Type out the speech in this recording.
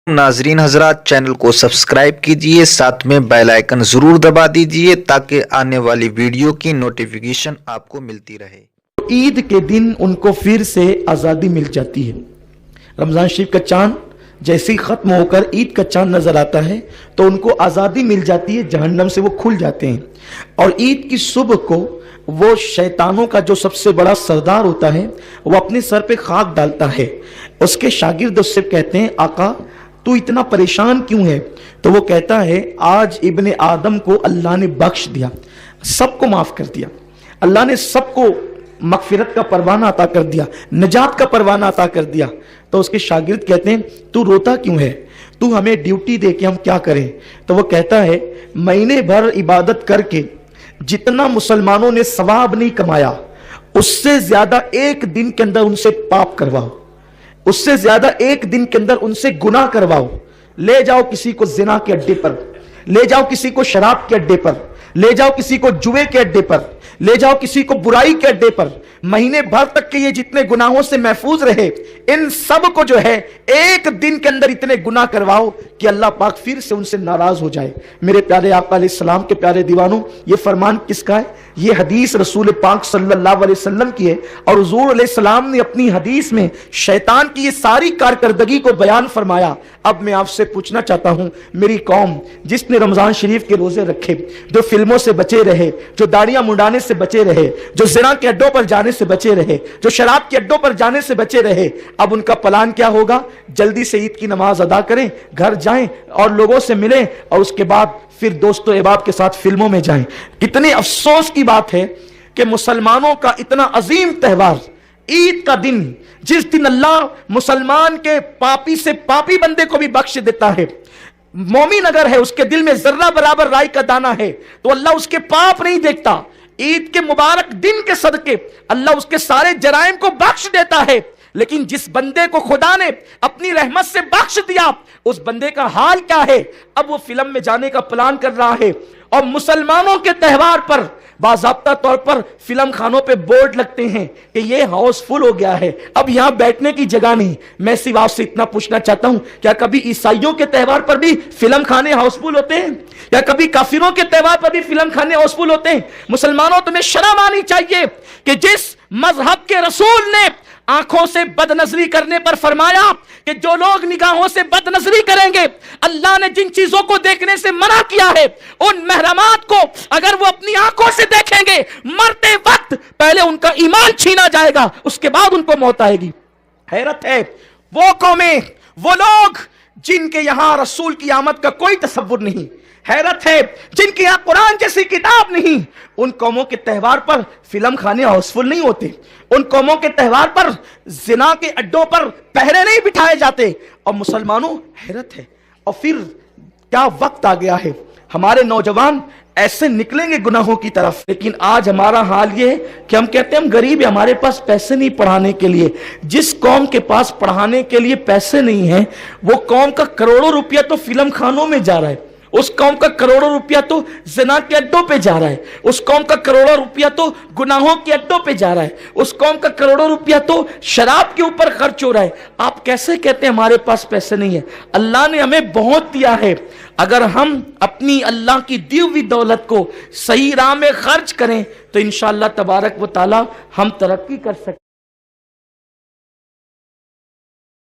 नाजरीन हजरात, चैनल को सब्सक्राइब कीजिए, साथ में बेल आइकन जरूर दबा दीजिए ताकि आने वाली वीडियो की नोटिफिकेशन आपको मिलती रहे। ईद के दिन उनको फिर से आज़ादी मिल जाती है। रमज़ान शरीफ का चांद जैसे ही ख़त्म होकर ईद का चांद नज़र आता है तो उनको आज़ादी मिल जाती है, जहन्नम से वो खुल जाते हैं। और ईद की सुबह को वो शैतानों का जो सबसे बड़ा सरदार होता है वो अपने सर पे खाक डालता है। उसके शागिर्द उससे कहते हैं, आका तू इतना परेशान क्यों है? तो वो कहता है, आज इब्ने आदम को अल्लाह ने बख्श दिया, सबको माफ कर दिया, अल्लाह ने सबको मगफिरत का परवाना अता कर दिया, नजात का परवाना अता कर दिया। तो उसके शागिर्द कहते हैं, तू रोता क्यों है? तू हमें ड्यूटी दे के हम क्या करें? तो वो कहता है, महीने भर इबादत करके जितना मुसलमानों ने सवाब नहीं कमाया उससे ज्यादा एक दिन के अंदर उनसे पाप करवाओ, उससे ज्यादा एक दिन के अंदर उनसे गुनाह करवाओ। ले जाओ किसी को जिना के अड्डे पर, ले जाओ किसी को शराब के अड्डे पर, ले जाओ किसी को जुए के अड्डे पर, ले जाओ किसी को बुराई के अड्डे पर। महीने भर तक के ये जितने गुनाहों से महफूज रहे, इन सब को जो है एक दिन के अंदर इतने गुनाह करवाओ कि अल्लाह पाक फिर से उनसे नाराज हो जाए। मेरे प्यारे आका अलैहिस्सलाम के प्यारे दीवानों, ये फरमान किसका है? ये हदीस रसूल पाक सल्लल्लाहु अलैहि वसल्लम की है। और हुजूर अलैहिस्सलाम ने अपनी हदीस में शैतान की ये सारी कारकर्दगी को बयान फरमाया। अब मैं आपसे पूछना चाहता हूं, मेरी कौम जिसने रमजान शरीफ के रोजे रखे, जो फिल्मों से बचे रहे, जो दाढ़ियां मुंडाने से बचे रहे, जो ज़िना के अड्डों पर जाने से बचे रहे, जो शराब के अड्डों पर जाने से बचे रहे, अब उनका प्लान क्या होगा? जल्दी से ईद की नमाज अदा करें, घर जाएं और लोगों से मिलें और उसके बाद फिर दोस्तों अहबाब के साथ फिल्मों में जाएं। कितने अफसोस की बात है कि मुसलमानों का इतना अजीम त्यौहार ईद का दिन, जिस दिन अल्लाह मुसलमान के पापी से पापी बंदे को भी बख्श देता है, मोमिन अगर है उसके दिल में जर्रा बराबर राई का दाना है तो अल्लाह उसके पाप नहीं देखता। ईद के मुबारक दिन के सदके अल्लाह उसके सारे जराइम को बख्श देता है। लेकिन जिस बंदे को खुदा ने अपनी रहमत से बख्श दिया, उस बंदे का हाल क्या है? अब वो फिल्म में जाने का प्लान कर रहा है। और मुसलमानों के त्यौहार पर बाज़ाब्ता तौर पर फिल्म खानों पे बोर्ड लगते हैं कि ये हाउसफुल हो गया है, अब यहां बैठने की जगह नहीं। मैं सिर्फ आपसे इतना पूछना चाहता हूं, क्या कभी ईसाइयों के त्यौहार पर भी फिल्म खाने हाउसफुल होते हैं? क्या कभी काफिरों के त्यौहार पर भी फिल्म खाने हाउसफुल होते हैं? मुसलमानों, तुम्हें शर्म आनी चाहिए कि जिस मजहब के रसूल ने आंखों से बदनजरी करने पर फरमाया कि जो लोग निगाहों से बदनजरी करेंगे, अल्लाह ने जिन चीजों को देखने से मना किया है, उन महरमात को अगर वो अपनी आंखों से देखेंगे, मरते वक्त पहले उनका ईमान छीना जाएगा, उसके बाद उनको मौत आएगी। हैरत है, वो कौमें, वो लोग जिनके यहां रसूल की आमद का कोई तसव्वुर नहीं, हैरत है जिनके यहां कुरान जैसी किताब नहीं, उन कौमों के त्यौहार पर फिल्म खाने हाउसफुल नहीं होते, उन कौमों के त्यौहार पर जिना के अड्डों पर पहरे नहीं बिठाए जाते। और मुसलमानों, हैरत है। और फिर क्या वक्त आ गया है, हमारे नौजवान ऐसे निकलेंगे गुनाहों की तरफ। लेकिन आज हमारा हाल ये है कि हम कहते हैं हम गरीब है, हमारे पास पैसे नहीं पढ़ाने के लिए। जिस कौम के पास पढ़ाने के लिए पैसे नहीं है, वो कौम का करोड़ों रुपया तो फिल्म खानों में जा रहा है, उस कौम का करोड़ों रुपया तो ज़िना के अड्डों पे जा रहा है, उस कौम का करोड़ों रुपया तो गुनाहों के अड्डों पे जा रहा है, उस कौम का करोड़ों रुपया तो शराब के ऊपर खर्च हो रहा है। आप कैसे कहते हैं हमारे पास पैसे नहीं है? अल्लाह ने हमें बहुत दिया है। अगर हम अपनी अल्लाह की दी हुई दौलत को सही राह में खर्च करें तो इंशाअल्लाह तबारक व तआला हम तरक्की कर सकते हैं।